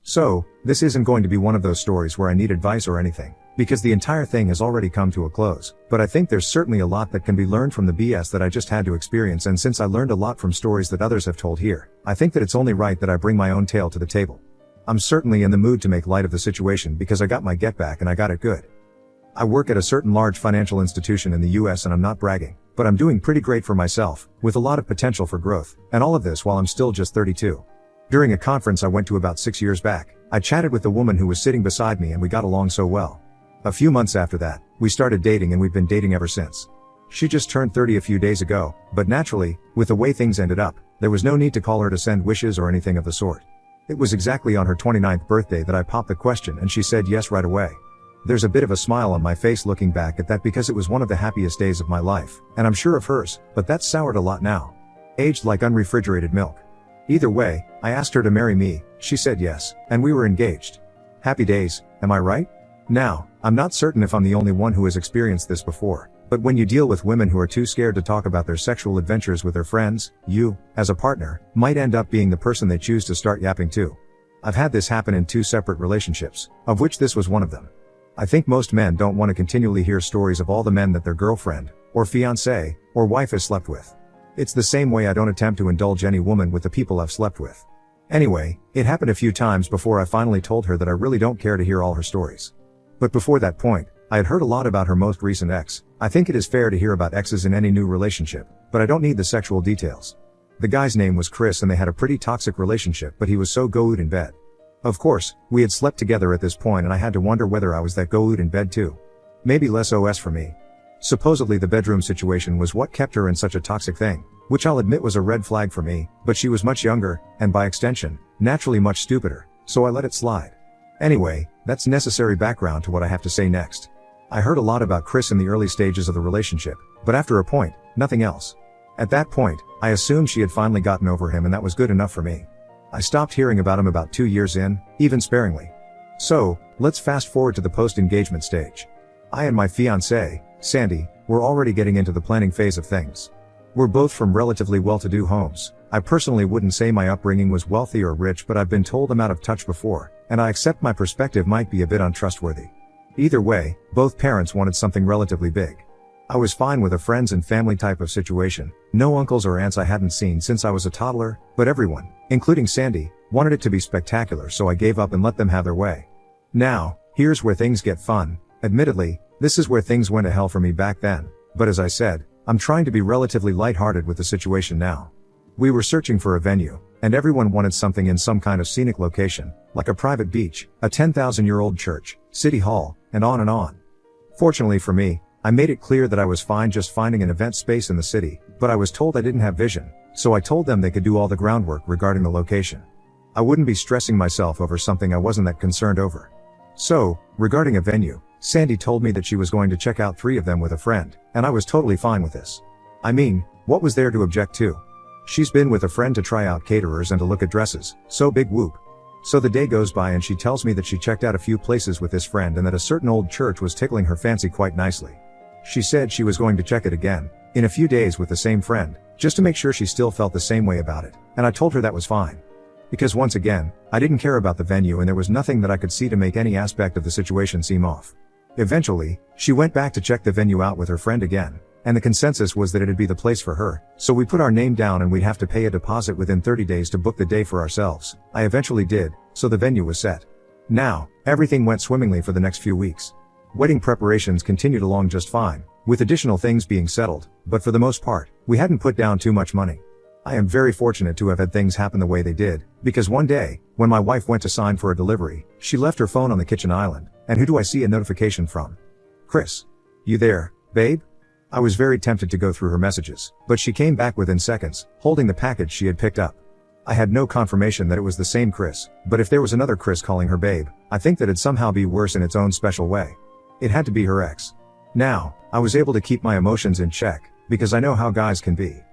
So, this isn't going to be one of those stories where I need advice or anything, because the entire thing has already come to a close, but I think there's certainly a lot that can be learned from the BS that I just had to experience, and since I learned a lot from stories that others have told here, I think that it's only right that I bring my own tale to the table. I'm certainly in the mood to make light of the situation because I got my get back and I got it good. I work at a certain large financial institution in the US, and I'm not bragging, but I'm doing pretty great for myself, with a lot of potential for growth, and all of this while I'm still just 32. During a conference I went to about 6 years back, I chatted with the woman who was sitting beside me and we got along so well. A few months after that, we started dating and we've been dating ever since. She just turned 30 a few days ago, but naturally, with the way things ended up, there was no need to call her to send wishes or anything of the sort. It was exactly on her 29th birthday that I popped the question and she said yes right away. There's a bit of a smile on my face looking back at that because it was one of the happiest days of my life, and I'm sure of hers, but that's soured a lot now. Aged like unrefrigerated milk. Either way, I asked her to marry me, she said yes, and we were engaged. Happy days, am I right? Now, I'm not certain if I'm the only one who has experienced this before, but when you deal with women who are too scared to talk about their sexual adventures with their friends, you, as a partner, might end up being the person they choose to start yapping to. I've had this happen in 2 separate relationships, of which this was one of them. I think most men don't want to continually hear stories of all the men that their girlfriend, or fiancée, or wife has slept with. It's the same way I don't attempt to indulge any woman with the people I've slept with. Anyway, it happened a few times before I finally told her that I really don't care to hear all her stories. But before that point, I had heard a lot about her most recent ex. I think it is fair to hear about exes in any new relationship, but I don't need the sexual details. The guy's name was Chris and they had a pretty toxic relationship, but he was so goat in bed. Of course, we had slept together at this point and I had to wonder whether I was that goat in bed too. Maybe less OS for me. Supposedly the bedroom situation was what kept her in such a toxic thing, which I'll admit was a red flag for me, but she was much younger, and by extension, naturally much stupider, so I let it slide. Anyway, that's necessary background to what I have to say next. I heard a lot about Chris in the early stages of the relationship, but after a point, nothing else. At that point, I assumed she had finally gotten over him and that was good enough for me. I stopped hearing about him about 2 years in, even sparingly. So, let's fast forward to the post-engagement stage. I and my fiancée, Sandy, were already getting into the planning phase of things. We're both from relatively well-to-do homes. I personally wouldn't say my upbringing was wealthy or rich, but I've been told I'm out of touch before, and I accept my perspective might be a bit untrustworthy. Either way, both parents wanted something relatively big. I was fine with a friends and family type of situation, no uncles or aunts I hadn't seen since I was a toddler, but everyone, including Sandy, wanted it to be spectacular, so I gave up and let them have their way. Now, here's where things get fun. Admittedly, this is where things went to hell for me back then, but as I said, I'm trying to be relatively lighthearted with the situation now. We were searching for a venue, and everyone wanted something in some kind of scenic location, like a private beach, a 10,000-year-old church, city hall, and on and on. Fortunately for me, I made it clear that I was fine just finding an event space in the city, but I was told I didn't have vision, so I told them they could do all the groundwork regarding the location. I wouldn't be stressing myself over something I wasn't that concerned over. So, regarding a venue, Sandy told me that she was going to check out 3 of them with a friend, and I was totally fine with this. I mean, what was there to object to? She's been with a friend to try out caterers and to look at dresses, so big whoop. So the day goes by and she tells me that she checked out a few places with this friend and that a certain old church was tickling her fancy quite nicely. She said she was going to check it again, in a few days with the same friend, just to make sure she still felt the same way about it, and I told her that was fine. Because once again, I didn't care about the venue and there was nothing that I could see to make any aspect of the situation seem off. Eventually, she went back to check the venue out with her friend again, and the consensus was that it'd be the place for her, so we put our name down and we'd have to pay a deposit within 30 days to book the day for ourselves. I eventually did, so the venue was set. Now, everything went swimmingly for the next few weeks. Wedding preparations continued along just fine, with additional things being settled, but for the most part, we hadn't put down too much money. I am very fortunate to have had things happen the way they did, because one day, when my wife went to sign for a delivery, she left her phone on the kitchen island, and who do I see a notification from? Chris. You there, babe? I was very tempted to go through her messages, but she came back within seconds, holding the package she had picked up. I had no confirmation that it was the same Chris, but if there was another Chris calling her babe, I think that it'd somehow be worse in its own special way. It had to be her ex. Now, I was able to keep my emotions in check, because I know how guys can be.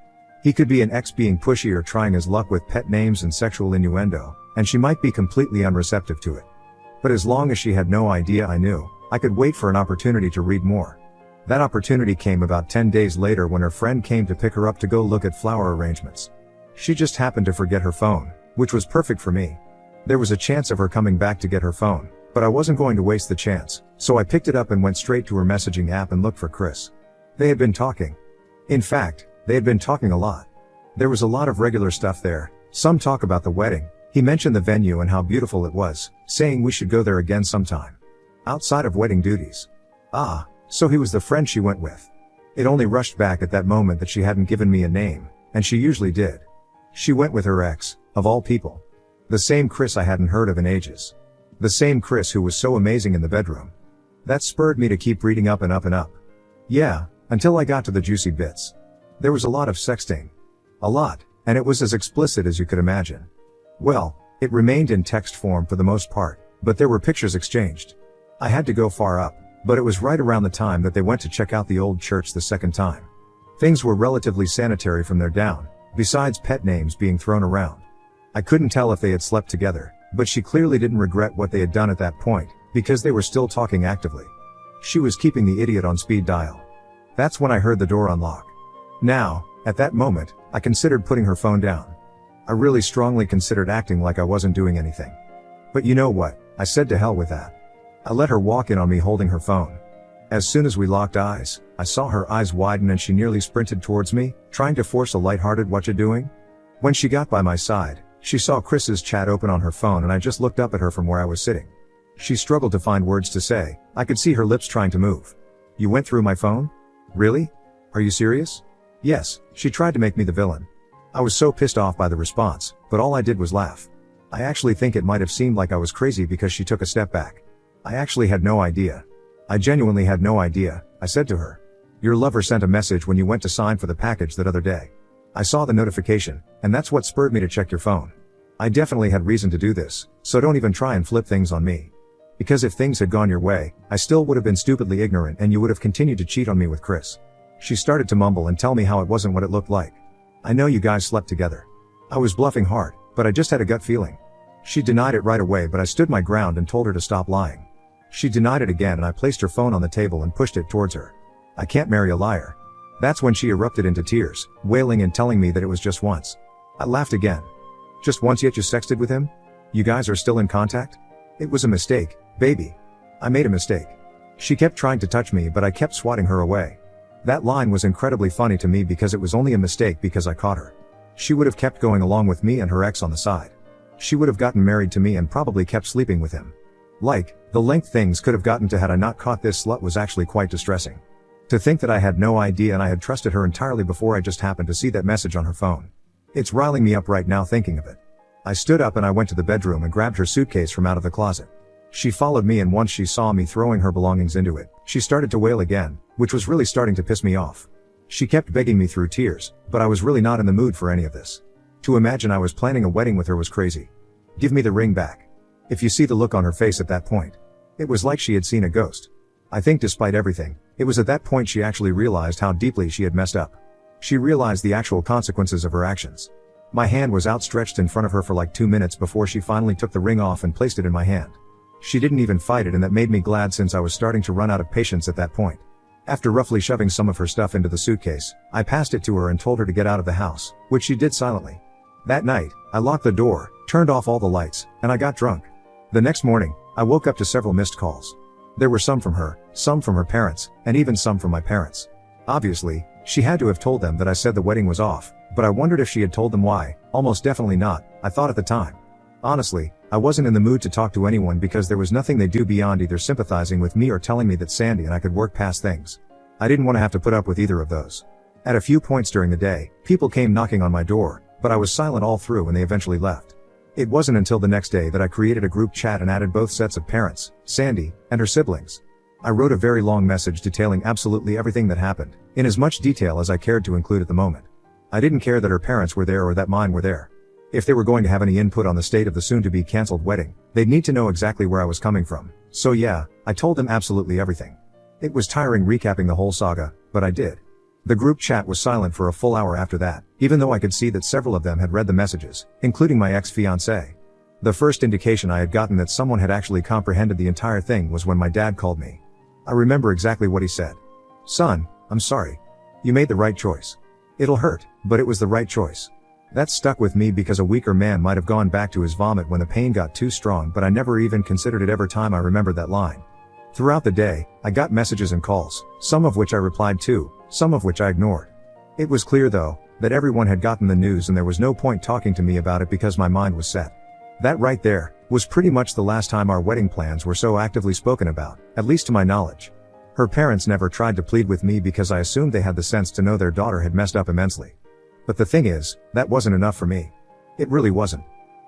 He could be an ex being pushy or trying his luck with pet names and sexual innuendo, and she might be completely unreceptive to it. But as long as she had no idea I knew, I could wait for an opportunity to read more. That opportunity came about 10 days later when her friend came to pick her up to go look at flower arrangements. She just happened to forget her phone, which was perfect for me. There was a chance of her coming back to get her phone, but I wasn't going to waste the chance, so I picked it up and went straight to her messaging app and looked for Chris. They had been talking. In fact, they had been talking a lot. There was a lot of regular stuff there, some talk about the wedding. He mentioned the venue and how beautiful it was, saying we should go there again sometime. Outside of wedding duties. Ah, so he was the friend she went with. It only rushed back at that moment that she hadn't given me a name, and she usually did. She went with her ex, of all people. The same Chris I hadn't heard of in ages. The same Chris who was so amazing in the bedroom. That spurred me to keep reading up and up and up. Yeah, until I got to the juicy bits. There was a lot of sexting. A lot, and it was as explicit as you could imagine. Well, it remained in text form for the most part, but there were pictures exchanged. I had to go far up, but it was right around the time that they went to check out the old church the second time. Things were relatively sanitary from there down, besides pet names being thrown around. I couldn't tell if they had slept together, but she clearly didn't regret what they had done at that point, because they were still talking actively. She was keeping the idiot on speed dial. That's when I heard the door unlock. Now, at that moment, I considered putting her phone down. I really strongly considered acting like I wasn't doing anything. But you know what, I said to hell with that. I let her walk in on me holding her phone. As soon as we locked eyes, I saw her eyes widen and she nearly sprinted towards me, trying to force a lighthearted "what you doing?" When she got by my side, she saw Chris's chat open on her phone and I just looked up at her from where I was sitting. She struggled to find words to say. I could see her lips trying to move. "You went through my phone? Really? Are you serious?" Yes, she tried to make me the villain. I was so pissed off by the response, but all I did was laugh. I actually think it might have seemed like I was crazy because she took a step back. I actually had no idea. I genuinely had no idea. I said to her, "Your lover sent a message when you went to sign for the package that other day. I saw the notification, and that's what spurred me to check your phone. I definitely had reason to do this, so don't even try and flip things on me. Because if things had gone your way, I still would have been stupidly ignorant and you would have continued to cheat on me with Chris." She started to mumble and tell me how it wasn't what it looked like. "I know you guys slept together." I was bluffing hard, but I just had a gut feeling. She denied it right away, but I stood my ground and told her to stop lying. She denied it again and I placed her phone on the table and pushed it towards her. "I can't marry a liar." That's when she erupted into tears, wailing and telling me that it was just once. I laughed again. "Just once, yet you sexted with him? You guys are still in contact?" "It was a mistake, baby. I made a mistake." She kept trying to touch me but I kept swatting her away. That line was incredibly funny to me because it was only a mistake because I caught her. She would have kept going along with me and her ex on the side. She would have gotten married to me and probably kept sleeping with him. Like, the length things could have gotten to had I not caught this slut was actually quite distressing. To think that I had no idea and I had trusted her entirely before I just happened to see that message on her phone. It's riling me up right now thinking of it. I stood up and I went to the bedroom and grabbed her suitcase from out of the closet. She followed me and once she saw me throwing her belongings into it, she started to wail again, which was really starting to piss me off. She kept begging me through tears, but I was really not in the mood for any of this. To imagine I was planning a wedding with her was crazy. "Give me the ring back." If you see the look on her face at that point. It was like she had seen a ghost. I think despite everything, it was at that point she actually realized how deeply she had messed up. She realized the actual consequences of her actions. My hand was outstretched in front of her for like 2 minutes before she finally took the ring off and placed it in my hand. She didn't even fight it and that made me glad since I was starting to run out of patience at that point. After roughly shoving some of her stuff into the suitcase, I passed it to her and told her to get out of the house, which she did silently. That night, I locked the door, turned off all the lights, and I got drunk. The next morning, I woke up to several missed calls. There were some from her, some from her parents, and even some from my parents. Obviously, she had to have told them that I said the wedding was off, but I wondered if she had told them why. Almost definitely not, I thought at the time. Honestly, I wasn't in the mood to talk to anyone because there was nothing they do beyond either sympathizing with me or telling me that Sandy and I could work past things. I didn't want to have to put up with either of those. At a few points during the day, people came knocking on my door, but I was silent all through and they eventually left. It wasn't until the next day that I created a group chat and added both sets of parents, Sandy, and her siblings. I wrote a very long message detailing absolutely everything that happened, in as much detail as I cared to include at the moment. I didn't care that her parents were there or that mine were there. If they were going to have any input on the state of the soon-to-be cancelled wedding, they'd need to know exactly where I was coming from. So yeah, I told them absolutely everything. It was tiring recapping the whole saga, but I did. The group chat was silent for a full hour after that, even though I could see that several of them had read the messages, including my ex-fiancée. The first indication I had gotten that someone had actually comprehended the entire thing was when my dad called me. I remember exactly what he said. "Son, I'm sorry. You made the right choice. It'll hurt, but it was the right choice. That stuck with me because a weaker man might have gone back to his vomit when the pain got too strong, but I never even considered it every time I remembered that line. Throughout the day, I got messages and calls, some of which I replied to, some of which I ignored. It was clear though, that everyone had gotten the news and there was no point talking to me about it because my mind was set. That right there, was pretty much the last time our wedding plans were so actively spoken about, at least to my knowledge. Her parents never tried to plead with me because I assumed they had the sense to know their daughter had messed up immensely. But the thing is, that wasn't enough for me. It really wasn't.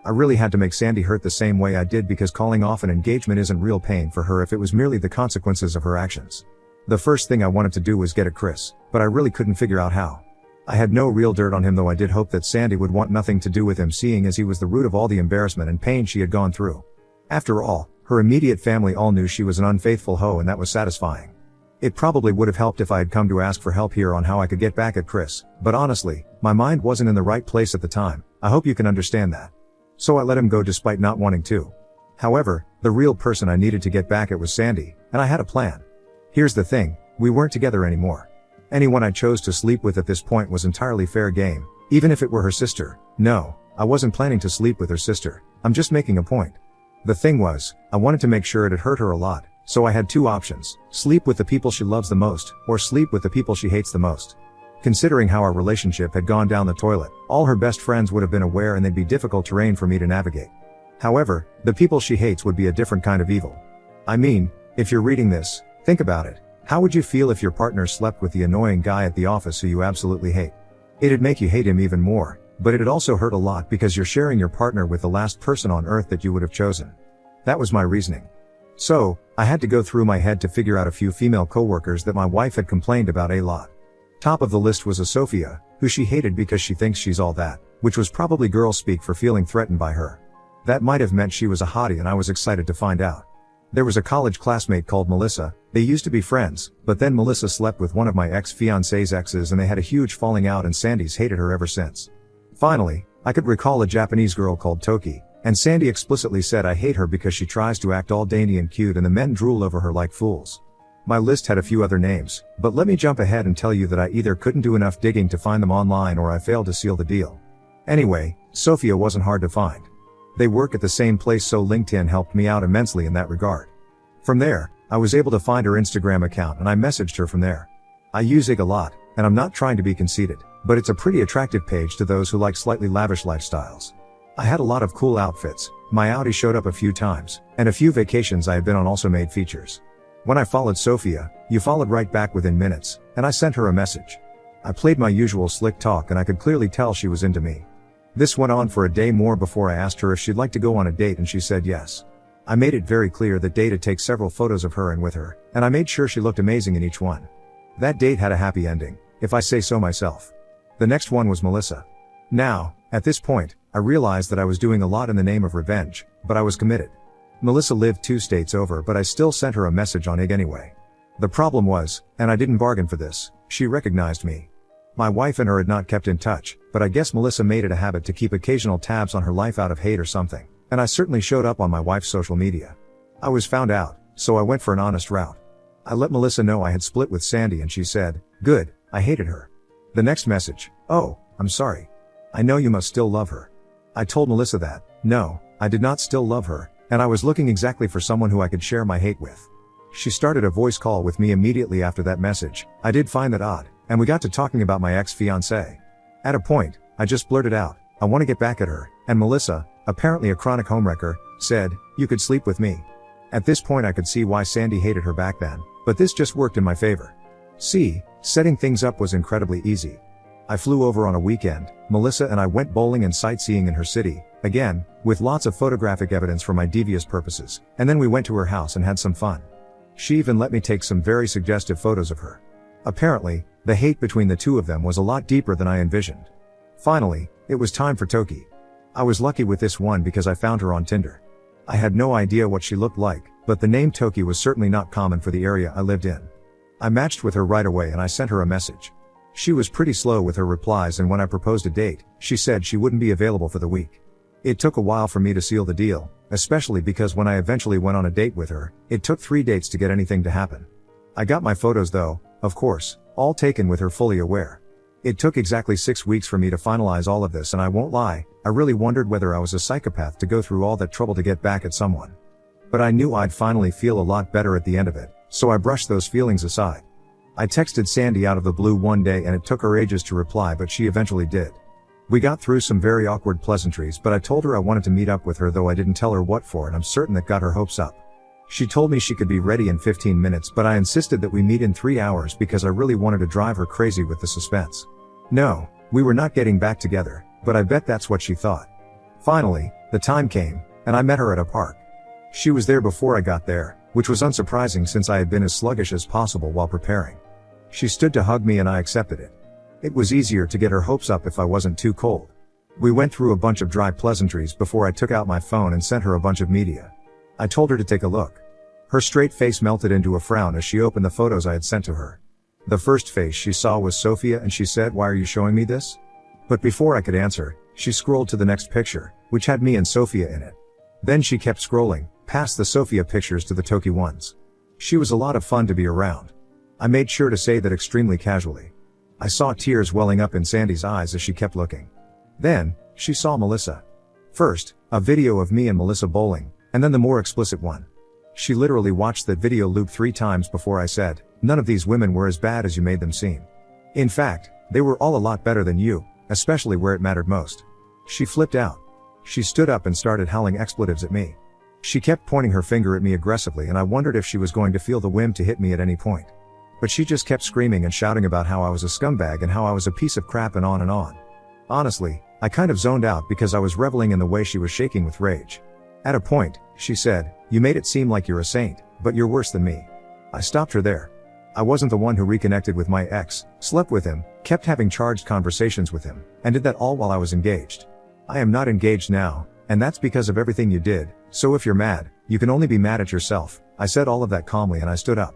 I really had to make Sandy hurt the same way I did because calling off an engagement isn't real pain for her if it was merely the consequences of her actions. The first thing I wanted to do was get at Chris, but I really couldn't figure out how. I had no real dirt on him, though I did hope that Sandy would want nothing to do with him, seeing as he was the root of all the embarrassment and pain she had gone through. After all, her immediate family all knew she was an unfaithful hoe, and that was satisfying. It probably would have helped if I had come to ask for help here on how I could get back at Chris, but honestly, my mind wasn't in the right place at the time. I hope you can understand that. So I let him go despite not wanting to. However, the real person I needed to get back at was Sandy, and I had a plan. Here's the thing, we weren't together anymore. Anyone I chose to sleep with at this point was entirely fair game, even if it were her sister. No, I wasn't planning to sleep with her sister, I'm just making a point. The thing was, I wanted to make sure it had hurt her a lot. So I had two options: sleep with the people she loves the most, or sleep with the people she hates the most. Considering how our relationship had gone down the toilet, all her best friends would have been aware and they'd be difficult terrain for me to navigate. However, the people she hates would be a different kind of evil. I mean, if you're reading this, think about it. How would you feel if your partner slept with the annoying guy at the office who you absolutely hate? It'd make you hate him even more, but it'd also hurt a lot because you're sharing your partner with the last person on earth that you would have chosen. That was my reasoning. So, I had to go through my head to figure out a few female coworkers that my wife had complained about a lot. Top of the list was a Sophia, who she hated because she thinks she's all that, which was probably girl speak for feeling threatened by her. That might have meant she was a hottie, and I was excited to find out. There was a college classmate called Melissa. They used to be friends, but then Melissa slept with one of my ex-fiancé's exes and they had a huge falling out, and Sandy's hated her ever since. Finally, I could recall a Japanese girl called Toki, and Sandy explicitly said I hate her because she tries to act all dainty and cute and the men drool over her like fools. My list had a few other names, but let me jump ahead and tell you that I either couldn't do enough digging to find them online or I failed to seal the deal. Anyway, Sophia wasn't hard to find. They work at the same place, so LinkedIn helped me out immensely in that regard. From there, I was able to find her Instagram account and I messaged her from there. I use IG a lot, and I'm not trying to be conceited, but it's a pretty attractive page to those who like slightly lavish lifestyles. I had a lot of cool outfits, my Audi showed up a few times, and a few vacations I had been on also made features. When I followed Sophia, you followed right back within minutes, and I sent her a message. I played my usual slick talk and I could clearly tell she was into me. This went on for a day more before I asked her if she'd like to go on a date, and she said yes. I made it very clear that day to take several photos of her and with her, and I made sure she looked amazing in each one. That date had a happy ending, if I say so myself. The next one was Melissa. Now, at this point, I realized that I was doing a lot in the name of revenge, but I was committed. Melissa lived 2 states over, but I still sent her a message on IG anyway. The problem was, and I didn't bargain for this, she recognized me. My wife and her had not kept in touch, but I guess Melissa made it a habit to keep occasional tabs on her life out of hate or something, and I certainly showed up on my wife's social media. I was found out, so I went for an honest route. I let Melissa know I had split with Sandy and she said, "Good, I hated her." The next message: "Oh, I'm sorry. I know you must still love her." I told Melissa that, no, I did not still love her, and I was looking exactly for someone who I could share my hate with. She started a voice call with me immediately after that message. I did find that odd, and we got to talking about my ex-fiancée. At a point, I just blurted out, "I want to get back at her," and Melissa, apparently a chronic homewrecker, said, "You could sleep with me." At this point I could see why Sandy hated her back then, but this just worked in my favor. See, setting things up was incredibly easy. I flew over on a weekend, Melissa and I went bowling and sightseeing in her city, again, with lots of photographic evidence for my devious purposes, and then we went to her house and had some fun. She even let me take some very suggestive photos of her. Apparently, the hate between the two of them was a lot deeper than I envisioned. Finally, it was time for Toki. I was lucky with this one because I found her on Tinder. I had no idea what she looked like, but the name Toki was certainly not common for the area I lived in. I matched with her right away and I sent her a message. She was pretty slow with her replies, and when I proposed a date, she said she wouldn't be available for the week. It took a while for me to seal the deal, especially because when I eventually went on a date with her, it took 3 dates to get anything to happen. I got my photos though, of course, all taken with her fully aware. It took exactly 6 weeks for me to finalize all of this, and I won't lie, I really wondered whether I was a psychopath to go through all that trouble to get back at someone. But I knew I'd finally feel a lot better at the end of it, so I brushed those feelings aside. I texted Sandy out of the blue one day and it took her ages to reply, but she eventually did. We got through some very awkward pleasantries, but I told her I wanted to meet up with her, though I didn't tell her what for, and I'm certain that got her hopes up. She told me she could be ready in 15 minutes, but I insisted that we meet in 3 hours because I really wanted to drive her crazy with the suspense. No, we were not getting back together, but I bet that's what she thought. Finally, the time came, and I met her at a park. She was there before I got there, which was unsurprising since I had been as sluggish as possible while preparing. She stood to hug me and I accepted it. It was easier to get her hopes up if I wasn't too cold. We went through a bunch of dry pleasantries before I took out my phone and sent her a bunch of media. I told her to take a look. Her straight face melted into a frown as she opened the photos I had sent to her. The first face she saw was Sophia and she said, "Why are you showing me this?" But before I could answer, she scrolled to the next picture, which had me and Sophia in it. Then she kept scrolling, past the Sophia pictures to the Toki ones. She was a lot of fun to be around. I made sure to say that extremely casually. I saw tears welling up in Sandy's eyes as she kept looking. Then, she saw Melissa. First, a video of me and Melissa bowling, and then the more explicit one. She literally watched that video loop 3 times before I said, "None of these women were as bad as you made them seem. In fact, they were all a lot better than you, especially where it mattered most." She flipped out. She stood up and started howling expletives at me. She kept pointing her finger at me aggressively, and I wondered if she was going to feel the whim to hit me at any point. But she just kept screaming and shouting about how I was a scumbag and how I was a piece of crap and on and on. Honestly, I kind of zoned out because I was reveling in the way she was shaking with rage. At a point, she said, "You made it seem like you're a saint, but you're worse than me." I stopped her there. I wasn't the one who reconnected with my ex, slept with him, kept having charged conversations with him, and did that all while I was engaged. I am not engaged now, and that's because of everything you did, so if you're mad, you can only be mad at yourself. I said all of that calmly and I stood up.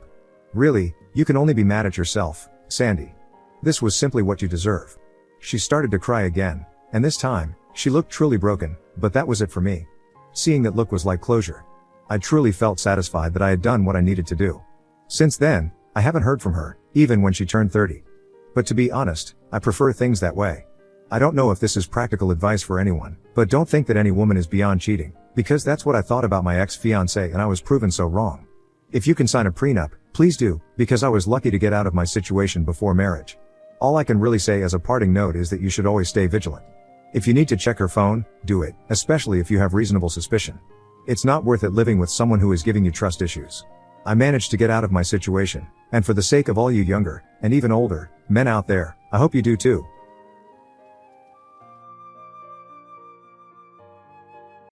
Really, you can only be mad at yourself, Sandy. This was simply what you deserve. She started to cry again, and this time, she looked truly broken, but that was it for me. Seeing that look was like closure. I truly felt satisfied that I had done what I needed to do. Since then, I haven't heard from her, even when she turned 30. But to be honest, I prefer things that way. I don't know if this is practical advice for anyone, but don't think that any woman is beyond cheating, because that's what I thought about my ex-fiancée and I was proven so wrong. If you can sign a prenup, please do, because I was lucky to get out of my situation before marriage. All I can really say as a parting note is that you should always stay vigilant. If you need to check her phone, do it, especially if you have reasonable suspicion. It's not worth it living with someone who is giving you trust issues. I managed to get out of my situation, and for the sake of all you younger, and even older, men out there, I hope you do too.